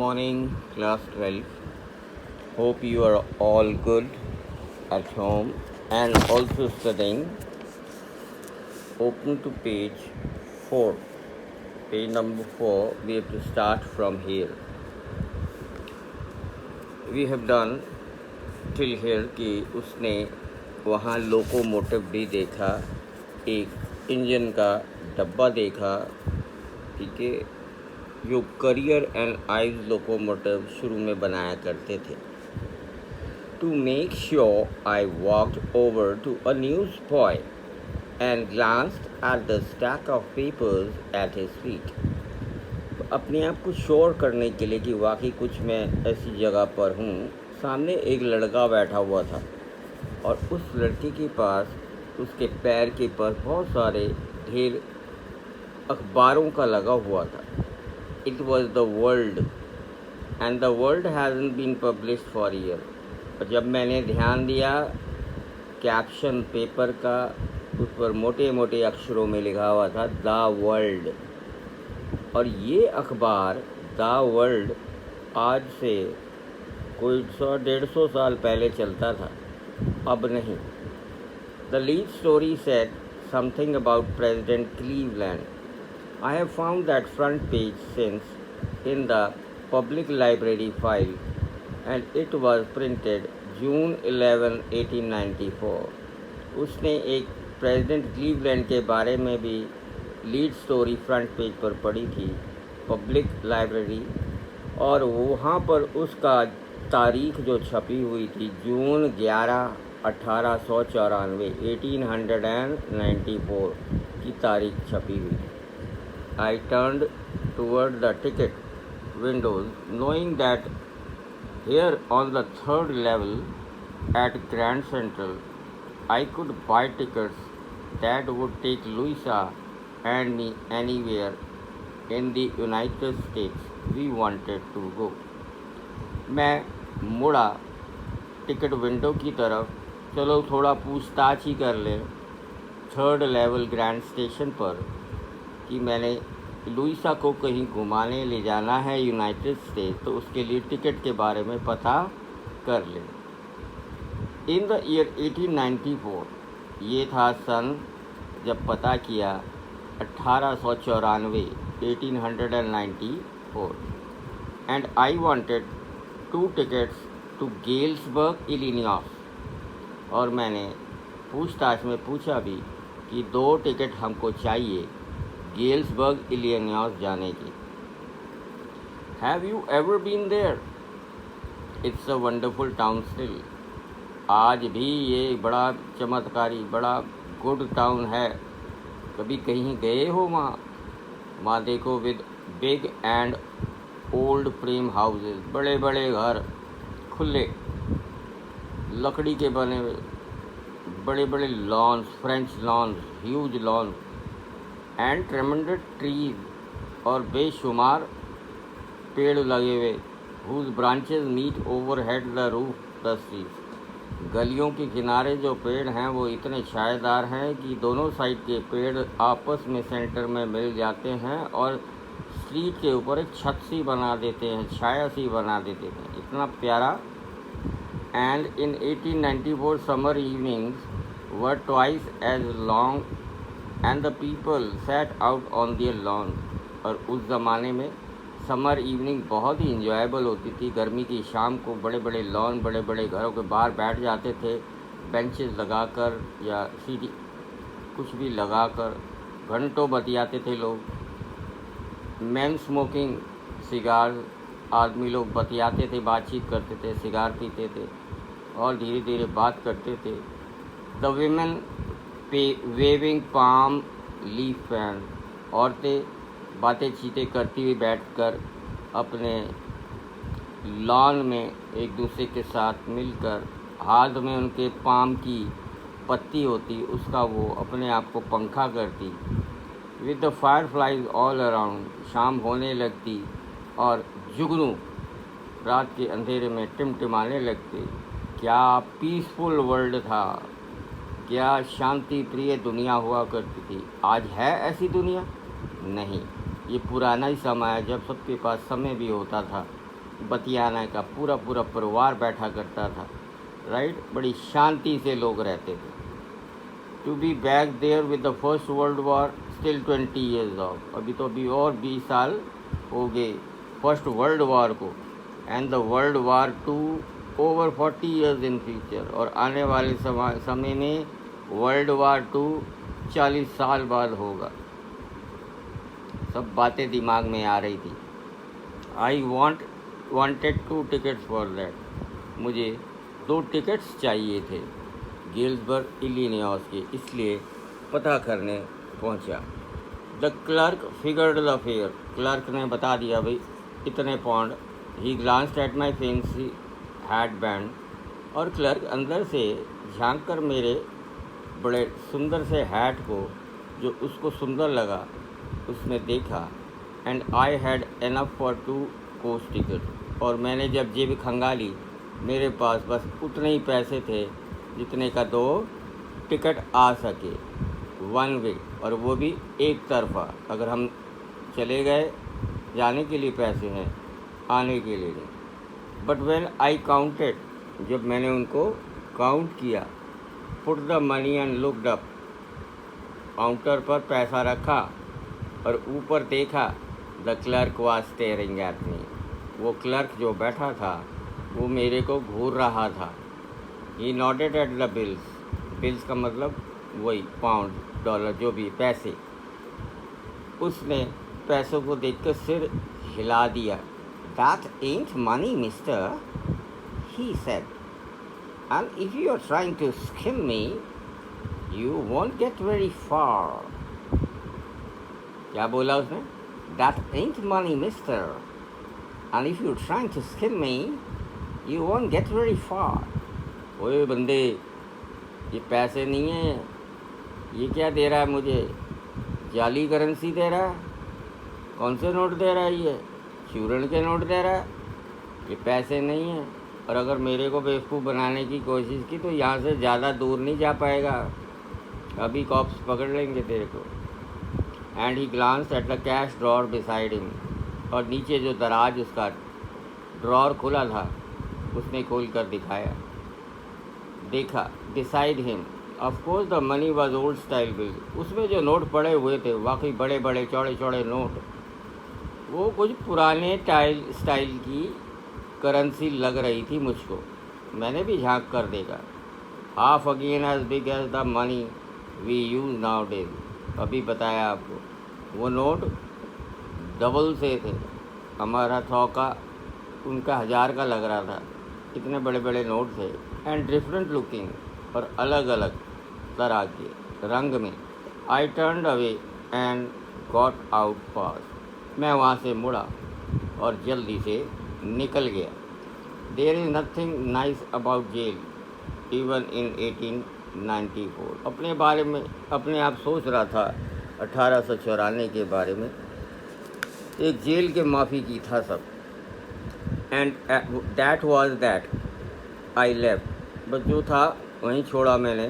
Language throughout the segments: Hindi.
morning, class 12. Hope you are all good at home and also studying. Open to page 4. Page number 4, we have to start from here. We have done till here कि उसने वहाँ लोकोमोटिव भी देखा, एक इंजन का डब्बा देखा, ठीक है, जो करियर एंड आइज लोकोमोटिव शुरू में बनाया करते थे. To make sure, I walked over to a newsboy and glanced at the stack of papers at his feet. अपने आप को श्योर करने के लिए कि वाकई कुछ मैं ऐसी जगह पर हूँ, सामने एक लड़का बैठा हुआ था और उस लड़के के पास उसके पैर के पास बहुत सारे ढेर अखबारों का लगा हुआ था. It was the World and the World hasn't been published for a year. और जब मैंने ध्यान दिया कैप्शन पेपर का, उस पर मोटे मोटे अक्षरों में लिखा हुआ था द वर्ल्ड. और ये अखबार द वर्ल्ड आज से कोई 100-150 साल पहले चलता था, अब नहीं. The lead story said something about president Cleveland. I have found that front page since in the public library file and it was printed June 11, 1894. उसने एक प्रेसिडेंट क्लीवलैंड के बारे में भी लीड स्टोरी फ्रंट पेज पर पढ़ी थी पब्लिक लाइब्रेरी, और वहाँ पर उसका तारीख जो छपी हुई थी जून 11, 1894 1894 की तारीख छपी हुई थी. I turned toward the ticket windows, knowing that here on the third level at Grand Central, I could buy tickets that would take Louisa and me anywhere in the United States we wanted to go. मैं मुड़ा टिकट विंडो की तरफ. चलो थोड़ा पूछताछ ही कर लें थर्ड लेवल ग्रैंड स्टेशन पर कि मैंने लुइसा को कहीं घुमाने ले जाना है यूनाइटेड स्टेट्स, तो उसके लिए टिकट के बारे में पता कर लें. इन द ईयर 1894, ये था सन जब पता किया 1894 1894, and I wanted 2 tickets to Galesburg Illinois. और मैंने पूछताछ में पूछा भी कि 2 टिकट हमको चाहिए गेल्सबर्ग इलिनॉस जाने की. Have you ever been there? It's a wonderful town still. आज भी ये बड़ा चमत्कारी, बड़ा गुड टाउन है. कभी कहीं गए हो वहाँ? वहाँ देखो with big and old frame houses, बड़े बड़े घर, खुले लकड़ी के बने हुए, बड़े बड़े lawns, French lawns, huge lawns and tremendous trees, और बेशुमार पेड़ लगे हुए whose branches meet overhead the roof the street. गलियों के किनारे जो पेड़ हैं वो इतने छायादार हैं कि दोनों साइड के पेड़ आपस में सेंटर में मिल जाते हैं और स्ट्रीट के ऊपर एक छत सी बना देते हैं, छाया सी बना देते हैं. इतना प्यारा. And in 1894 summer evenings were twice as long and the people sat out on their lawn. और उस ज़माने में समर इवनिंग बहुत ही इंजॉयबल होती थी. गर्मी की शाम को बड़े बड़े लॉन, बड़े बड़े घरों के बाहर बैठ जाते थे, बेंचेस लगाकर या सीढ़ी कुछ भी लगाकर घंटों बतियाते थे लोग. मैन स्मोकिंग सिगार, आदमी लोग बतियाते थे, बातचीत करते थे, सिगार पीते थे और धीरे धीरे बात करते थे. The women waving palm leaf fan. औरतें बातें चीतें करती हुई बैठकर अपने लॉन में एक दूसरे के साथ मिलकर, हाथ में उनके पाम की पत्ती होती, उसका वो अपने आप को पंखा करती. With the fireflies all around. शाम होने लगती और जुगनू रात के अंधेरे में टिमटिमाने लगते. क्या पीसफुल वर्ल्ड था, क्या शांति प्रिय दुनिया हुआ करती थी. आज है ऐसी दुनिया? नहीं. ये पुराना ही समय है जब सबके पास समय भी होता था बतियाना का पूरा पूरा परिवार बैठा करता था, राइट। बड़ी शांति से लोग रहते थे। To be back there with the first world war still 20 years off, अभी तो अभी और 20 साल हो गए फर्स्ट वर्ल्ड वॉर को, and the world war two over 40 years in future, और आने वाले समय में वर्ल्ड वॉर टू 40 साल बाद होगा। सब बातें दिमाग में आ रही थी। आई वांटेड 2 टिकट्स फॉर दैट, मुझे 2 टिकट्स चाहिए थे गेल्सबर्ग इलिनॉइस के, इसलिए पता करने पहुंचा। The clerk figured the fair, clerk ने बता दिया भाई इतने pound. He glanced at my fancy hat band, और क्लर्क अंदर से झांक कर मेरे बड़े सुंदर से हैट को, जो उसको सुंदर लगा, उसने देखा। And I had enough for 2 coach ticket, और मैंने जब जेब खंगाली मेरे पास बस उतने ही पैसे थे जितने का 2 टिकट आ सके, 1 वे, और वो भी एक तरफा। अगर हम चले गए, जाने के लिए पैसे हैं, आने के लिए नहीं। बट व्हेन आई काउंटेड, जब मैंने उनको काउंट किया, put the money and looked up, counter पर पैसा रखा और ऊपर देखा, the clerk was staring at me, वो क्लर्क जो बैठा था वो मेरे को घूर रहा था। He noted at the bills, bills का मतलब वही पाउंड डॉलर जो भी पैसे, उसने पैसों को देखकर सिर हिला दिया। That ain't money mister, he said, and if you are trying to skim me, you won't get very far. क्या बोला उसने? That ain't money, mister, and if you're trying to skim me, you won't get very far. ओए बंदे, ये पैसे नहीं है, ये क्या दे रहा है मुझे? जाली करेंसी दे रहा है? कौन से नोट दे रहा है ये? चूरण के नोट दे रहा है? ये पैसे नहीं है। और अगर मेरे को बेवकूफ़ बनाने की कोशिश की तो यहाँ से ज़्यादा दूर नहीं जा पाएगा, अभी कॉप्स पकड़ लेंगे तेरे को। And he glanced at the cash drawer beside him, और नीचे जो दराज उसका ड्रॉर खुला था उसने खोल कर दिखाया, देखा, beside him of course the money was old style bill, उसमें जो नोट पड़े हुए थे वाकई बड़े बड़े चौड़े चौड़े नोट, वो कुछ पुराने स्टाइल की करेंसी लग रही थी मुझको। मैंने भी झांक कर देखा, half again as big as the money we use nowadays, अभी बताया आपको, वो नोट डबल से थे, हमारा 100 का उनका 1000 का लग रहा था, इतने बड़े बड़े नोट थे। एंड डिफरेंट लुकिंग, और अलग अलग तरह के रंग में। I turned away and got out fast, मैं वहाँ से मुड़ा और जल्दी से निकल गया। There is nothing nice about jail even in 1894, अपने बारे में अपने आप सोच रहा था 1894 के बारे में, एक जेल के माफ़ी की था सब। And that was that I left, बस जो था वहीं छोड़ा मैंने।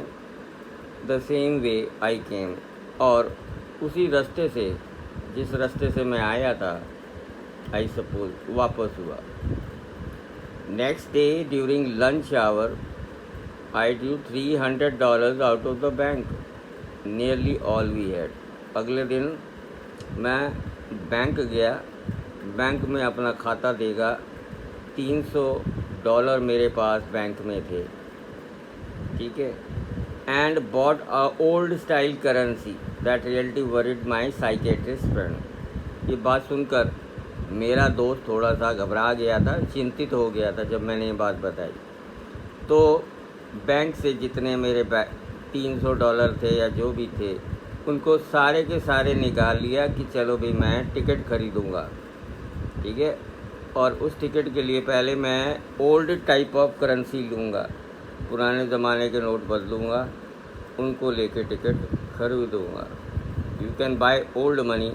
द सेम वे आई केम, और उसी रास्ते से जिस रास्ते से मैं आया था, आई सपोज वापस हुआ। Next day during lunch hour I drew $300 out of the bank, nearly all we had. अगले दिन मैं बैंक गया, बैंक में अपना खाता देखा, $300 मेरे पास बैंक में थे, ठीक है। And bought a old style currency that reality worried my psychiatrist friend. ये बात सुनकर मेरा दोस्त थोड़ा सा घबरा गया था, चिंतित हो गया था जब मैंने ये बात बताई। तो बैंक से जितने मेरे $300 थे या जो भी थे, उनको सारे के सारे निकाल लिया कि चलो भाई मैं टिकट खरीदूँगा, ठीक है। और उस टिकट के लिए पहले मैं ओल्ड टाइप ऑफ करेंसी लूँगा, पुराने ज़माने के नोट बदलूँगा, उनको लेके टिकट खरीदूँगा। You can buy old money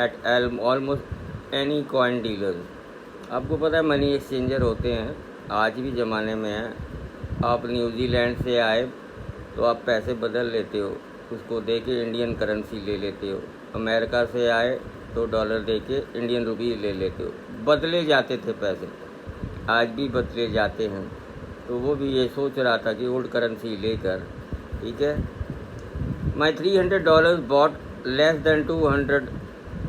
at almost any coin dealers. आपको पता है मनी एक्सचेंजर होते हैं, आज भी ज़माने में है। आप न्यूजीलैंड से आए तो आप पैसे बदल लेते हो, उसको दे के इंडियन करेंसी ले लेते हो। अमेरिका से आए तो डॉलर दे के इंडियन रुपी ले लेते हो। बदले जाते थे पैसे, आज भी बदले जाते हैं। तो वो भी ये सोच रहा था कि ओल्ड करेंसी लेकर, ठीक है। My $300 bought less than 200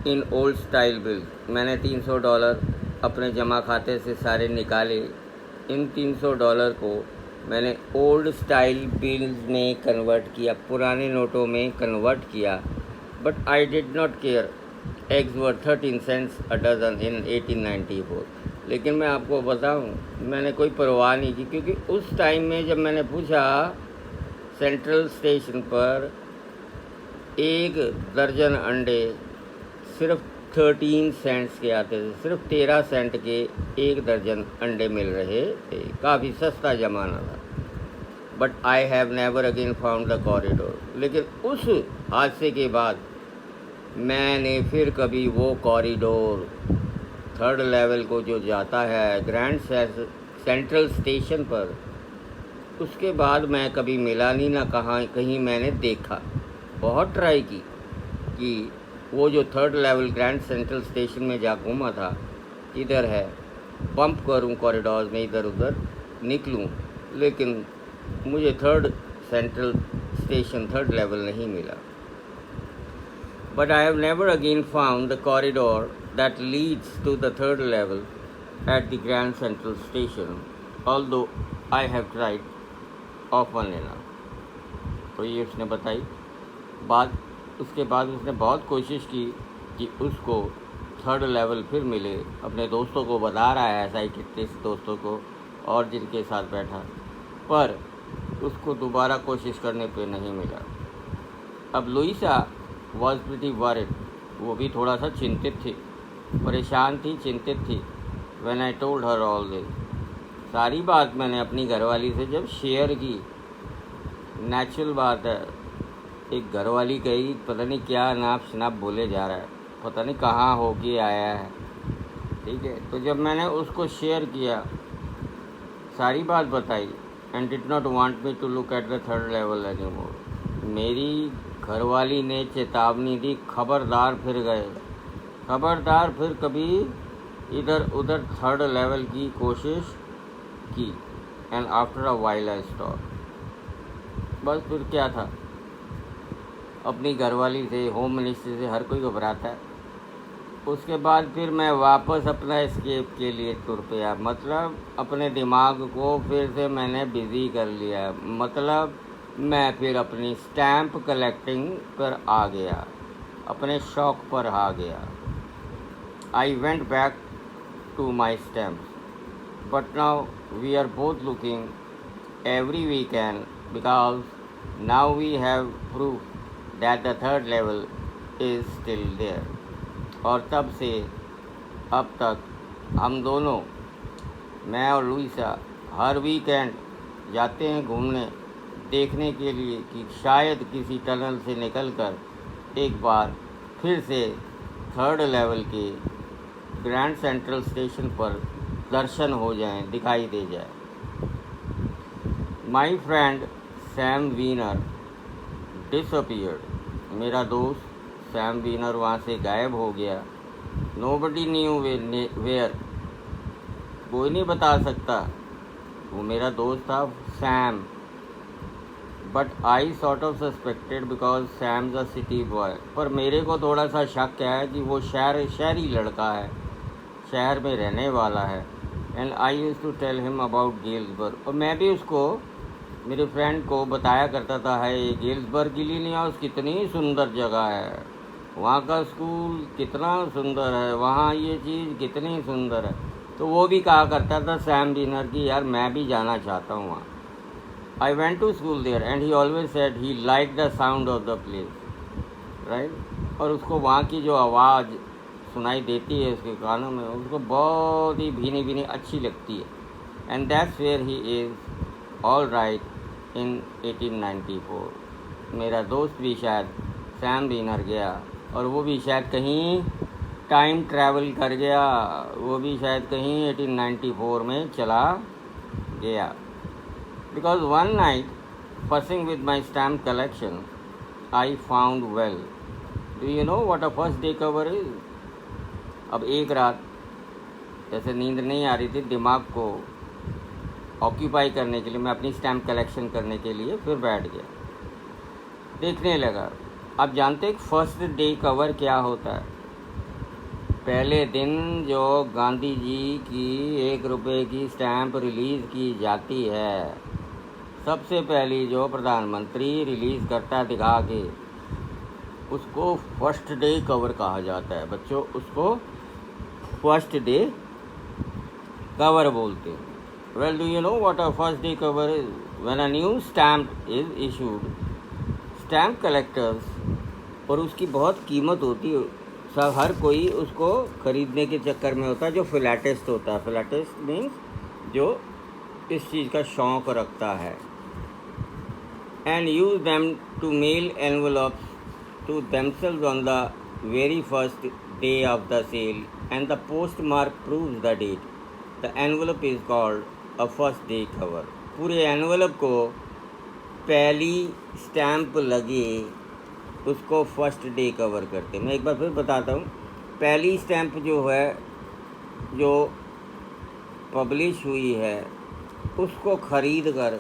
in old style bills. मैंने $300 अपने जमा खाते से सारे निकाले। इन $300 को मैंने ओल्ड स्टाइल बिल्स में कन्वर्ट किया, पुराने नोटों में कन्वर्ट किया। But I did not care, eggs were 13 cents a dozen in 1894। लेकिन मैं आपको बताऊं, मैंने कोई परवाह नहीं की, क्योंकि उस टाइम में जब मैंने पूछा सेंट्रल स्टेशन पर, एक दर्जन अंडे सिर्फ 13 सेंट्स के आते थे, सिर्फ 13 सेंट के एक दर्जन अंडे मिल रहे थे। काफ़ी सस्ता ज़माना था। But I have never again found the corridor. लेकिन उस हादसे के बाद मैंने फिर कभी वो कॉरिडोर, थर्ड लेवल को जो जाता है ग्रैंड सेंट्रल स्टेशन पर, उसके बाद मैं कभी मिला नहीं, ना कहीं मैंने देखा। बहुत ट्राई की कि वो जो third level grand Central station में जा घूमा था, इधर है, बम्प करूं कॉरिडोर में, इधर उधर निकलूं, लेकिन मुझे third central station, third level नहीं मिला। But I have never again found the corridor that leads to the third level at the Grand Central Station, although I have tried often enough. तो ये उसने बताई बात। उसके बाद उसने बहुत कोशिश की कि उसको थर्ड लेवल फिर मिले। अपने दोस्तों को बता रहा है, साइकिट्रिस्ट दोस्तों को और जिनके साथ बैठा, पर उसको दोबारा कोशिश करने पे नहीं मिला। अब लुइसा वॉज प्रिटी वरिड, वो भी थोड़ा सा चिंतित थी, परेशान थी, चिंतित थी। When I told her all this, सारी बात मैंने अपनी घरवाली से जब शेयर की। नेचुरल बात है, एक घरवाली कही पता नहीं क्या नाप शनाप बोले जा रहा है, पता नहीं कहाँ हो के आया है, ठीक है। तो जब मैंने उसको शेयर किया, सारी बात बताई, and did not want me to look at the third level anymore, मेरी घरवाली ने चेतावनी दी, खबरदार फिर गए, खबरदार फिर कभी इधर उधर थर्ड लेवल की कोशिश की। And after a while I stop. बस फिर क्या था, अपनी घरवाली से, होम मिनिस्ट्री से हर कोई घबराता है। उसके बाद फिर मैं वापस अपना एस्केप के लिए तुर पाया, मतलब अपने दिमाग को फिर से मैंने बिज़ी कर लिया, मतलब मैं फिर अपनी स्टैम्प कलेक्टिंग पर आ गया, अपने शौक़ पर आ गया। I went back to my stamps, but now we are both looking every weekend, because now we have proof that the third level is still there. और तब से अब तक हम दोनों, मैं और लुइसा, हर वीकेंड जाते हैं घूमने, देखने के लिए कि शायद किसी टनल से निकलकर एक बार फिर से थर्ड लेवल के ग्रैंड सेंट्रल स्टेशन पर दर्शन हो जाएं, दिखाई दे जाए। My friend Sam Weiner disappeared, मेरा दोस्त सैम वीनर वहाँ से गायब हो गया। नोबडी न्यू वेयर, कोई नहीं बता सकता, वो मेरा दोस्त था Sam. But I sort of suspected because Sam's a city boy, पर मेरे को थोड़ा सा शक है कि वो शहरी लड़का है, शहर में रहने वाला है। And I used to tell him about Galesburg, और मैं भी उसको, मेरे फ्रेंड को बताया करता था, है ये गेल्सबर्ग इलिनॉइस कितनी सुंदर जगह है, वहाँ का स्कूल कितना सुंदर है, वहाँ ये चीज़ कितनी सुंदर है। तो वो भी कहा करता था सैम वीनर की, यार मैं भी जाना चाहता हूँ वहाँ। I went to school there and he always said he liked the sound of the place, right? और उसको वहाँ की जो आवाज़ सुनाई देती है उसके कानों में, उसको बहुत ही भीनी भीनी अच्छी लगती है। And that's where he is all right in 1894। मेरा दोस्त भी शायद सैम वीनर गया, और वो भी शायद कहीं टाइम ट्रैवल कर गया, वो भी शायद कहीं 1894 में चला गया। Because one night, fussing with my stamp collection, I found well. Do you know what a first day cover is? अब एक रात जैसे नींद नहीं आ रही थी, दिमाग को ऑक्यूपाई करने के लिए मैं अपनी स्टैम्प कलेक्शन करने के लिए फिर बैठ गया, देखने लगा। आप जानते हैं फर्स्ट डे कवर क्या होता है? पहले दिन जो गांधी जी की 1 रुपये की स्टैम्प रिलीज़ की जाती है, सबसे पहली जो प्रधानमंत्री रिलीज़ करता है दिखा के, उसको फर्स्ट डे कवर कहा जाता है बच्चों। उसको फर्स्ट डे कवर बोलते हैं। Well, do you know what a first day cover is? When a new stamp is issued, stamp collectors, और उसकी बहुत कीमत होती है, सब हर कोई उसको ख़रीदने के चक्कर में होता है, जो फिलाटेस्ट होता है। फिलाटेस्ट मीन्स जो इस चीज़ का शौक़ रखता है। And use them to mail envelopes to themselves on the very first day of the sale, and the postmark proves the date. The envelope is called a first day cover. पूरे एनवलप को पहली स्टैम्प लगे उसको फर्स्ट डे कवर करते। मैं एक बार फिर बताता हूँ। पहली स्टैम्प जो है, जो पब्लिश हुई है, उसको ख़रीद कर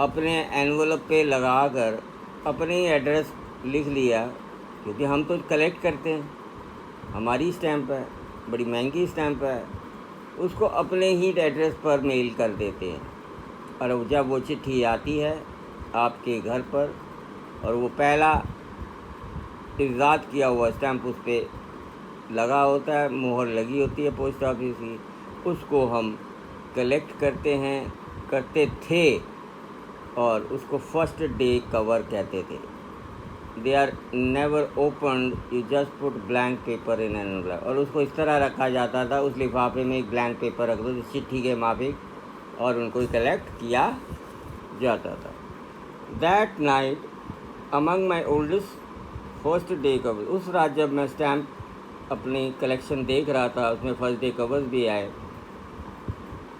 अपने एनवलप पे लगा कर अपने एड्रेस लिख लिया, क्योंकि हम तो कलेक्ट करते हैं, हमारी स्टैम्प है, बड़ी महंगी स्टैम्प है, उसको अपने ही एड्रेस पर मेल कर देते हैं। और जब वो चिट्ठी आती है आपके घर पर, और वो पहला इजाद किया हुआ स्टैम्प उस पर लगा होता है, मोहर लगी होती है पोस्ट ऑफिस की, उसको हम कलेक्ट करते थे और उसको फर्स्ट डे कवर कहते थे। They are never opened, you just put blank paper in an envelope। और उसको इस तरह रखा जाता था, उस लिफाफे में एक ब्लैंक पेपर रख दो चिट्ठी के माफिक, और उनको कलेक्ट किया जाता था। That night among my oldest first day covers, उस रात जब मैं स्टैम्प अपनी कलेक्शन देख रहा था, उसमें फर्स्ट डे कवर्स भी आए,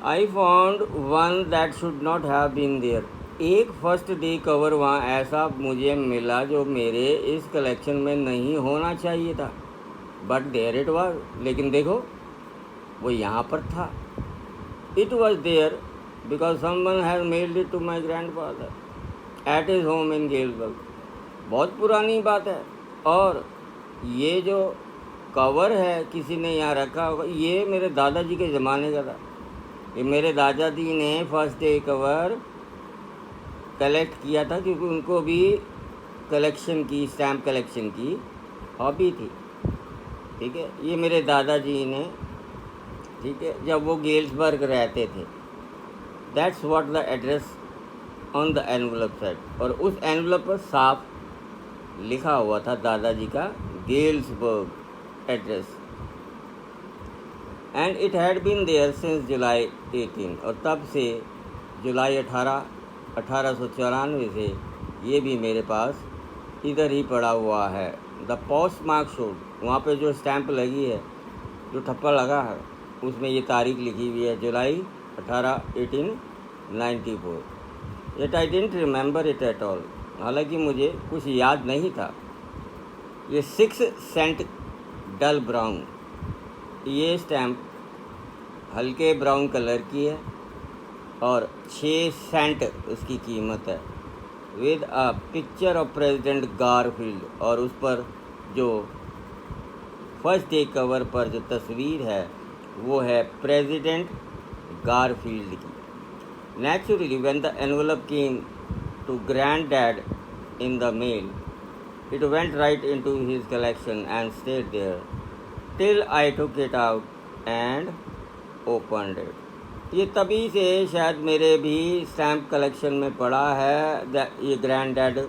I found one that should not have been there। एक फर्स्ट डे कवर वहाँ ऐसा मुझे मिला जो मेरे इस कलेक्शन में नहीं होना चाहिए था, बट देयर इट वाज। लेकिन देखो, वो यहाँ पर था। It was there because someone has mailed it to my grandfather at his home in Galesburg. बहुत पुरानी बात है। और ये जो कवर है किसी ने यहाँ रखा होगा, ये मेरे दादाजी के ज़माने का था। ये मेरे दादाजी ने फर्स्ट डे कवर कलेक्ट किया था, क्योंकि उनको भी कलेक्शन की, स्टैम्प कलेक्शन की हॉबी थी। ठीक है, ये मेरे दादाजी ने, ठीक है, जब वो गेल्सबर्ग रहते थे। That's what the address on the envelope said. और उस एनवलप पर साफ लिखा हुआ था दादाजी का Galesburg address. And it had been there since July 18। और तब से जुलाई 1894 से ये भी मेरे पास इधर ही पड़ा हुआ है। द पोस्ट मार्क शोड, वहाँ पे जो स्टैम्प लगी है, जो ठप्पा लगा है, उसमें ये तारीख लिखी हुई है, जुलाई 1894। Yet I didn't remember it at all. हालांकि मुझे कुछ याद नहीं था। ये 6 सेंट डल ब्राउन, ये स्टैम्प हल्के ब्राउन कलर की है और 6 सेंट उसकी कीमत है, with a picture of president Garfield. और उस पर जो फर्स्ट डे कवर पर जो तस्वीर है वो है प्रेसिडेंट गारफील्ड की। Naturally when the envelope came to granddad in the mail, it went right into his collection and stayed there till I took it out and opened it. ये तभी से शायद मेरे भी स्टैम्प कलेक्शन में पड़ा है। ये ग्रैंड डैड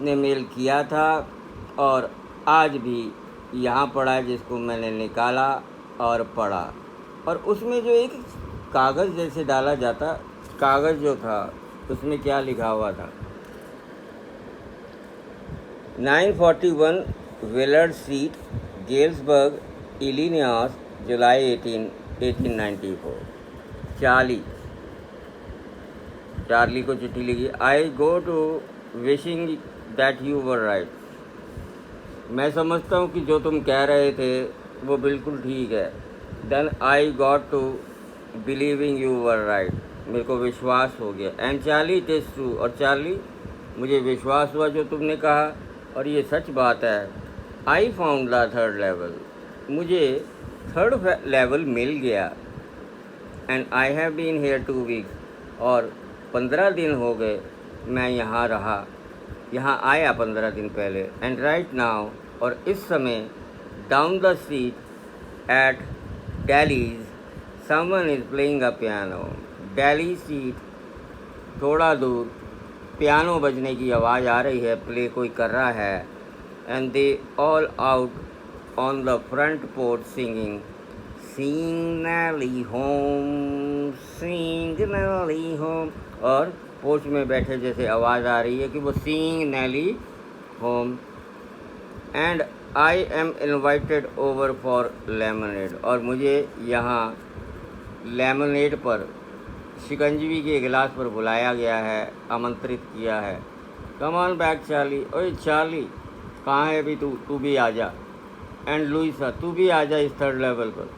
ने मेल किया था और आज भी यहाँ पड़ा है, जिसको मैंने निकाला और पढ़ा। और उसमें जो एक कागज़ जैसे डाला जाता, कागज़ जो था उसमें क्या लिखा हुआ था, 941 विलर्ड स्ट्रीट, गेल्सबर्ग, इलिनॉइस, जुलाई 18, 1894। चार्ली को चिट्ठी लिखी। I go to wishing that you were right. मैं समझता हूँ कि जो तुम कह रहे थे वो बिल्कुल ठीक है। Then I got to believing you were right, मेरे को विश्वास हो गया। And Charlie it is true, और चार्ली मुझे विश्वास हुआ जो तुमने कहा, और ये सच बात है। I found the third level, मुझे थर्ड लेवल मिल गया। And I have been here 2 weeks, और 15 दिन हो गए मैं यहाँ रहा, यहाँ आया 15 दिन पहले। एंड राइट नाउ, और इस समय down the street at Daly's someone is playing a piano. Daly street थोड़ा दूर पियानो बजने की आवाज़ आ रही है, प्ले कोई कर रहा है। And they all out on the front porch singing sing Nellie home, sing Nellie home, और पोर्च में बैठे जैसे आवाज़ आ रही है कि वो sing Nellie home. And I am invited over for lemonade, और मुझे यहाँ लेमनेड पर, शिकंजवी के गिलास पर बुलाया गया है, आमंत्रित किया है। कम ऑन बैक चार्ली, ओए चार्ली कहाँ है अभी तू भी आ जा। एंड लुइसा तू भी आ जा इस थर्ड लेवल पर।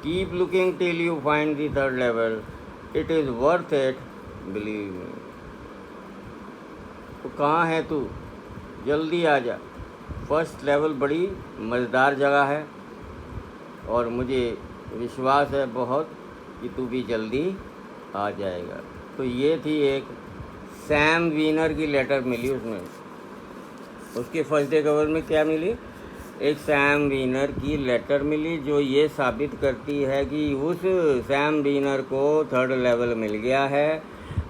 Keep looking till you find the third level, it is worth it, believe me. तो कहाँ है तू, जल्दी आ जा। फर्स्ट लेवल बड़ी मज़ेदार जगह है, और मुझे विश्वास है बहुत कि तू भी जल्दी आ जाएगा। तो ये थी एक सैम वीनर की लेटर मिली उसमें, उसके फर्स्ट डे कवर में क्या मिली, एक सैम वीनर की लेटर मिली जो ये साबित करती है कि उस सैम वीनर को थर्ड लेवल मिल गया है,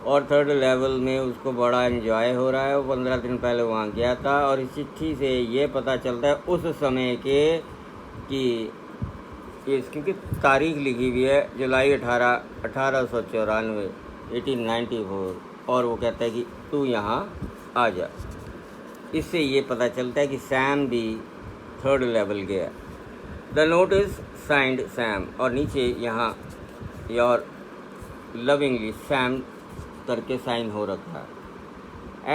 और थर्ड लेवल में उसको बड़ा एंजॉय हो रहा है। वो 15 दिन पहले वहाँ गया था, और इस चिट्ठी से ये पता चलता है उस समय के कि क्योंकि तारीख लिखी हुई है जुलाई 1894, 1894, और वो कहता है कि तू यहाँ आ जा। इससे ये पता चलता है कि सैम भी थर्ड लेवल गया। The note is signed Sam, और नीचे यहाँ योर लविंगली सैम करके साइन हो रखा है।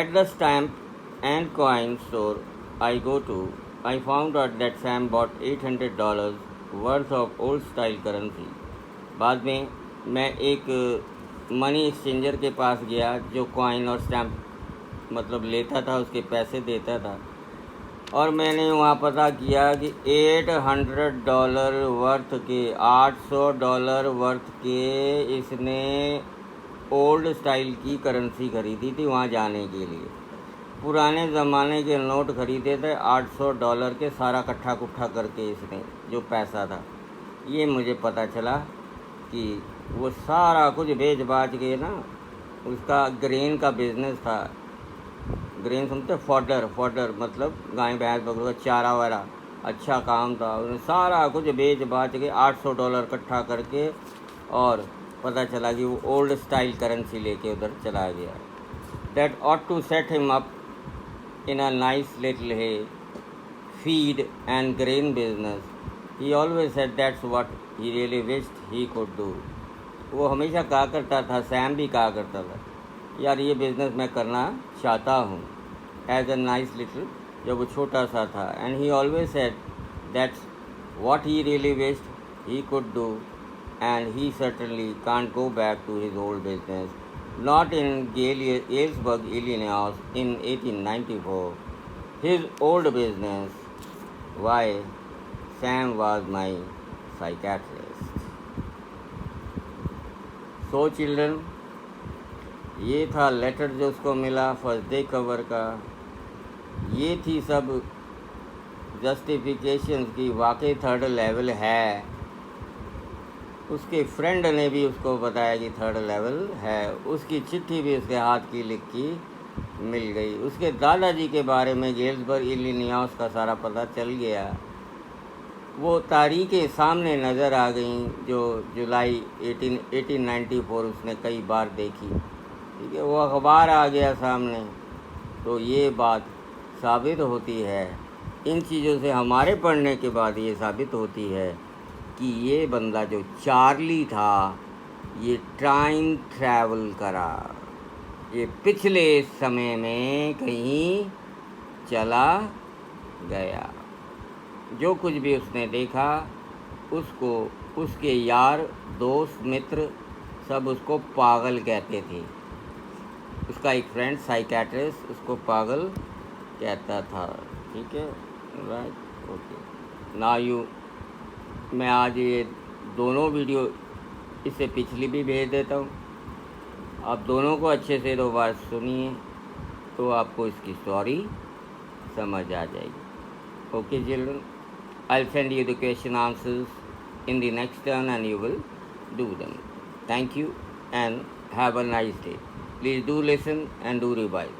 At the stamp and coin store I go to, I found out that Sam bought $800 worth of old style currency. बाद में मैं एक मनी एक्सचेंजर के पास गया जो कॉइन और स्टैम्प मतलब लेता था, उसके पैसे देता था, और मैंने वहाँ पता किया कि $800 वर्थ के, $800 वर्थ के इसने ओल्ड स्टाइल की करेंसी खरीदी थी वहाँ जाने के लिए। पुराने ज़माने के नोट खरीदे थे $800 के, सारा इकट्ठा कुट्ठा करके इसने जो पैसा था। ये मुझे पता चला कि वो सारा कुछ बेच बाच के ना, उसका ग्रेन का बिजनेस था। ग्रेन सुनते, फॉडर मतलब गाय भैंस बकरों का चारा वारा, अच्छा काम था। उन्होंने सारा कुछ बेच बाच के $800 इकट्ठा करके, और पता चला कि वो ओल्ड स्टाइल करेंसी लेके उधर चला गया। That ought to set him up in a nice little hay, feed and grain business. He always said that's what he really wished he could do. वो हमेशा कहा करता था, सैम भी कहा करता था, यार ये बिज़नेस मैं करना चाहता हूँ, एज अ नाइस लिटिल, जब वो छोटा सा था। And he always said that's what he really wished he could do, and he certainly can't go back to his old business, not in Galesburg, Illinois in 1894, his old business. Why, Sam was my psychiatrist. So children, ये था लेटर जो उसको मिला फर्स्ट डे कवर का। ये थी सब जस्टिफिकेशन की वाकई थर्ड लेवल है। उसके फ्रेंड ने भी उसको बताया कि थर्ड लेवल है। उसकी चिट्ठी भी उसके हाथ की लिखी मिल गई। उसके दादाजी के बारे में गेल्सबर्ग इलिनॉइस का सारा पता चल गया। वो तारीखें सामने नज़र आ गईं जो जुलाई 1894 उसने कई बार देखी। ठीक है, वो अखबार आ गया सामने। तो ये बात साबित होती है, इन चीज़ों से हमारे पढ़ने के बाद ये साबित होती है कि ये बंदा जो चार्ली था ये टाइम ट्रैवल करा, ये पिछले समय में कहीं चला गया। जो कुछ भी उसने देखा उसको उसके यार दोस्त मित्र सब उसको पागल कहते थे। उसका एक फ्रेंड साइकेट्रिस्ट उसको पागल कहता था। ठीक है, राइट, ओके। ना यू मैं आज ये दोनों वीडियो इससे पिछली भी भेज देता हूँ। आप दोनों को अच्छे से 2 बार सुनिए तो आपको इसकी स्टोरी समझ आ जाएगी। Okay children, I'll send you the question answers in the next turn and you will do them. Thank you and have a nice day. Please do listen and do revise.